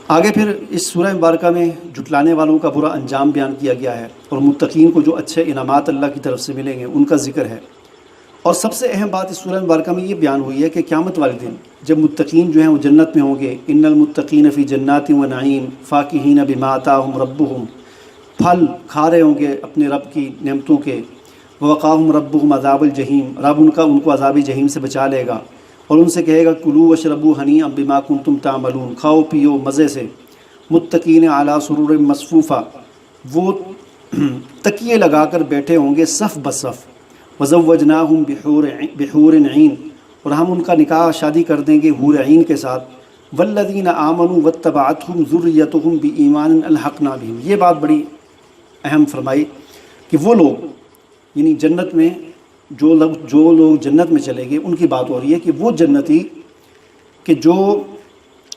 آگے پھر اس سورہ مبارکہ میں جھٹلانے والوں کا برا انجام بیان کیا گیا ہے، اور متقین کو جو اچھے انعامات اللہ کی طرف سے ملیں گے ان کا ذکر ہے۔ اور سب سے اہم بات اس سورہ مبارکہ میں یہ بیان ہوئی ہے کہ قیامت والے دن جب متقین جو ہیں وہ جنت میں ہوں گے، ان المتقین فی جنات و نعیم فاکہین بما آتاہم ربہم، پھل کھا رہے ہوں گے اپنے رب کی نعمتوں کے، ووقاہم ربہم عذاب الجحیم، رب ان کو عذاب جحیم سے بچا لے گا، اور ان سے کہے گا کلوا واشربوا ہنیئا بما کنتم تعملون، کھاؤ پیو مزے سے، متقین علی سرور مصفوفہ، وہ تکیے لگا کر بیٹھے ہوں گے صف بصف، وزوجناہم بحور عین، اور ہم ان کا نکاح شادی کر دیں گے حور عین کے ساتھ، والذین آمنوا واتبعتہم ذریتہم بایمان الحقنا بہم۔ یہ بات بڑی اہم فرمائی کہ وہ لوگ یعنی جنت میں جو لوگ جنت میں چلے گئے ان کی بات ہو رہی ہے کہ وہ جنتی کہ جو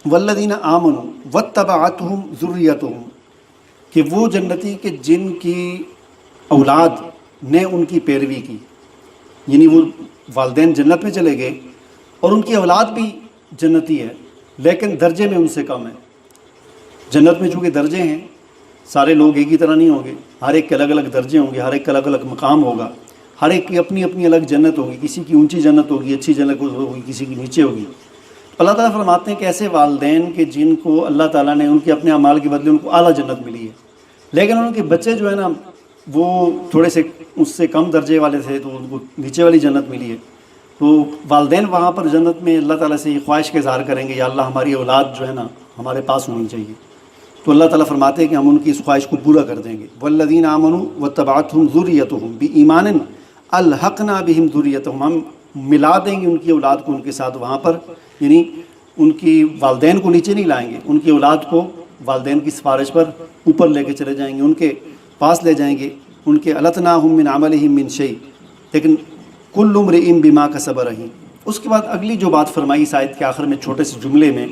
والذین آمنوا واتبعتہم ذریتہم، کہ وہ جنتی کہ جن کی اولاد نے ان کی پیروی کی، یعنی وہ والدین جنت میں چلے گئے اور ان کی اولاد بھی جنتی ہے لیکن درجے میں ان سے کم ہے۔ جنت میں چونکہ درجے ہیں، سارے لوگ ایک ہی طرح نہیں ہوں گے، ہر ایک کے الگ الگ درجے ہوں گے، ہر ایک کا الگ الگ مقام ہوگا، ہر ایک کی اپنی اپنی الگ جنت ہوگی، کسی کی اونچی جنت ہوگی، اچھی جنت ہوگی، کسی کی نیچے ہوگی۔ اللہ تعالیٰ فرماتے ہیں کہ ایسے والدین کہ جن کو اللہ تعالیٰ نے ان کے اپنے اعمال کے بدلے ان کو اعلیٰ جنت ملی ہے، لیکن ان کے بچے جو ہے نا وہ تھوڑے سے اس سے کم درجے والے تھے تو ان کو نیچے والی جنت ملی ہے، تو والدین وہاں پر جنت میں اللہ تعالیٰ سے یہ خواہش کا اظہار کریں گے یا اللہ ہماری اولاد جو ہے نا ہمارے پاس ہونی چاہیے، تو اللہ تعالیٰ فرماتے ہیں کہ ہم ان کی اس خواہش کو پورا کر دیں گے۔ والذین آمنوا واتبعتہم ذریتہم بایمان الحقنا بہم ذریتہم، ہم ملا دیں گے ان کی اولاد کو ان کے ساتھ وہاں پر، یعنی ان کی والدین کو نیچے نہیں لائیں گے، ان کی اولاد کو والدین کی سفارش پر اوپر لے کے چلے جائیں گے، ان کے پاس لے جائیں گے، ان کے التناہم من عملہم من شیء، لیکن کل امرئ بما کسب رہین۔ اس کے بعد اگلی جو بات فرمائی اس آیت کے آخر میں چھوٹے سے جملے میں،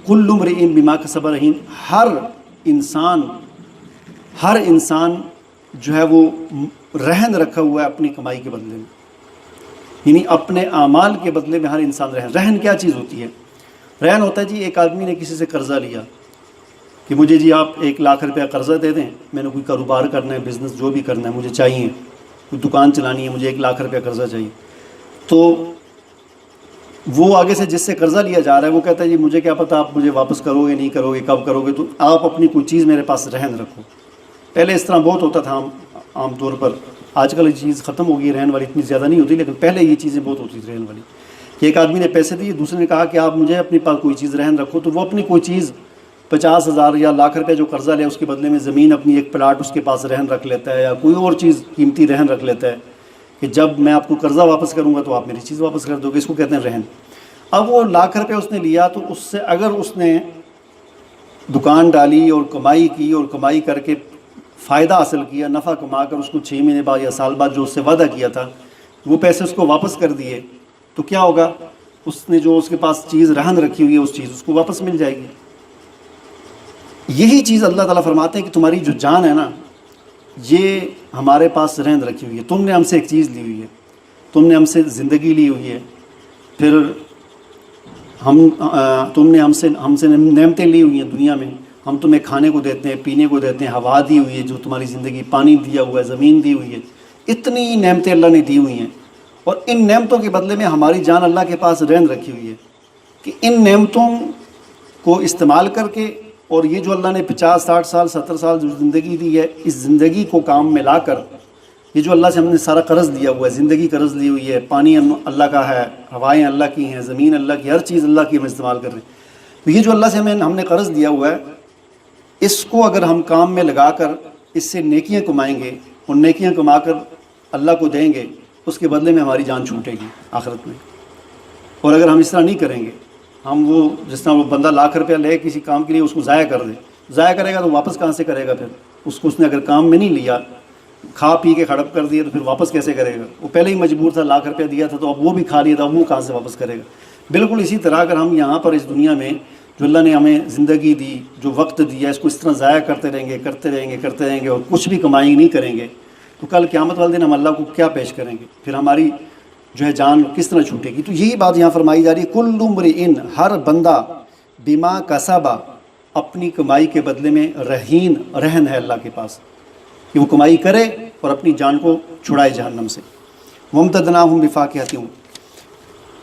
کل امرئ بما کسب رہین، ہر انسان جو ہے وہ رہن رکھا ہوا ہے اپنی کمائی کے بدلے میں، یعنی اپنے اعمال کے بدلے میں ہر انسان رہن کیا چیز ہوتی ہے؟ رہن ہوتا ہے جی ایک آدمی نے کسی سے قرضہ لیا کہ مجھے جی آپ 1,00,000 روپیہ قرضہ دے دیں، میں نے کوئی کاروبار کرنا ہے، بزنس جو بھی کرنا ہے مجھے چاہیے، کوئی دکان چلانی ہے، مجھے 1,00,000 روپیہ قرضہ چاہیے، تو وہ آگے سے جس سے قرضہ لیا جا رہا ہے وہ کہتا ہے جی مجھے کیا پتہ آپ مجھے واپس کرو گے نہیں کرو گے، کب کرو گے، تو آپ اپنی کوئی چیز میرے پاس رہن رکھو۔ پہلے اس طرح بہت ہوتا تھا عام طور پر، آج کل یہ چیز ختم ہو گئی، رہن والی اتنی زیادہ نہیں ہوتی، لیکن پہلے یہ چیزیں بہت ہوتی تھی رہن والی، کہ ایک آدمی نے پیسے دیے، دوسرے نے کہا کہ آپ مجھے اپنے پاس کوئی چیز رہن رکھو، تو وہ اپنی کوئی چیز 50,000 یا 1,00,000 روپے جو قرضہ لے اس کے بدلے میں زمین اپنی ایک پلاٹ اس کے پاس رہن رکھ لیتا ہے، یا کوئی اور چیز قیمتی رہن رکھ لیتا ہے کہ جب میں آپ کو قرضہ واپس کروں گا تو آپ میری چیز واپس کر دو گے، اس کو کہتے ہیں رہن۔ اب وہ 1,00,000 روپے اس نے لیا تو اس سے اگر اس نے دکان ڈالی اور کمائی کی اور کمائی کر کے فائدہ حاصل کیا، نفع کما کر اس کو 6 مہینے بعد یا سال بعد جو اس سے وعدہ کیا تھا وہ پیسے اس کو واپس کر دیے، تو کیا ہوگا؟ اس نے جو اس کے پاس چیز رہن رکھی ہوئی ہے اس چیز اس کو واپس مل جائے گی۔ یہی چیز اللہ تعالیٰ فرماتے ہیں کہ تمہاری جو جان ہے نا یہ ہمارے پاس رہن رکھی ہوئی ہے، تم نے ہم سے ایک چیز لی ہوئی ہے، تم نے ہم سے زندگی لی ہوئی ہے، پھر تم نے ہم سے نعمتیں لی ہوئی ہیں دنیا میں، ہم تمہیں کھانے کو دیتے ہیں، پینے کو دیتے ہیں، ہوا دی ہوئی ہے جو تمہاری زندگی، پانی دیا ہوا ہے، زمین دی ہوئی ہے، اتنی نعمتیں اللہ نے دی ہوئی ہیں، اور ان نعمتوں کے بدلے میں ہماری جان اللہ کے پاس رہن رکھی ہوئی ہے کہ ان نعمتوں کو استعمال کر کے، اور یہ جو اللہ نے 50 60 سال 70 سال جو زندگی دی ہے اس زندگی کو کام میں لا کر، یہ جو اللہ سے ہم نے سارا قرض لیا ہوا ہے، زندگی قرض لی ہوئی ہے، پانی اللہ کا ہے، ہوائیں اللہ کی ہیں، زمین اللہ کی، ہر چیز اللہ کی ہم استعمال کر رہے ہیں، تو یہ جو اللہ سے ہم نے قرض لیا ہوا ہے اس کو اگر ہم کام میں لگا کر اس سے نیکیاں کمائیں گے اور نیکیاں کما کر اللہ کو دیں گے، اس کے بدلے میں ہماری جان چھوٹے گی آخرت میں۔ اور اگر ہم اس طرح نہیں کریں گے، ہم وہ جس طرح وہ بندہ 1,00,000 روپیہ لے کسی کام کے لیے اس کو ضائع کر دے، ضائع کرے گا تو واپس کہاں سے کرے گا؟ پھر اس نے اگر کام میں نہیں لیا، کھا پی کے ہڑپ کر دیا تو پھر واپس کیسے کرے گا؟ وہ پہلے ہی مجبور تھا، 1,00,000 روپیہ دیا تھا تو اب وہ بھی کھا لیا تھا، اب وہ کہاں سے واپس کرے گا؟ بالکل اسی طرح اگر ہم یہاں پر اس دنیا میں جو اللہ نے ہمیں زندگی دی، جو وقت دیا، اس کو اس طرح ضائع کرتے رہیں گے اور کچھ بھی کمائی نہیں کریں گے، تو کل قیامت والے دن ہم اللہ کو کیا پیش کریں گے؟ پھر ہماری جو ہے جان کس طرح چھوٹے گی؟ تو یہی بات یہاں فرمائی جا رہی ہے، کل امرئ، ہر بندہ، بما کسبا، اپنی کمائی کے بدلے میں رہن ہے اللہ کے پاس کہ وہ کمائی کرے اور اپنی جان کو چھڑائے جہنم سے۔ وَامْدَدْنَاهُمْ بِفَاكِهَةٍ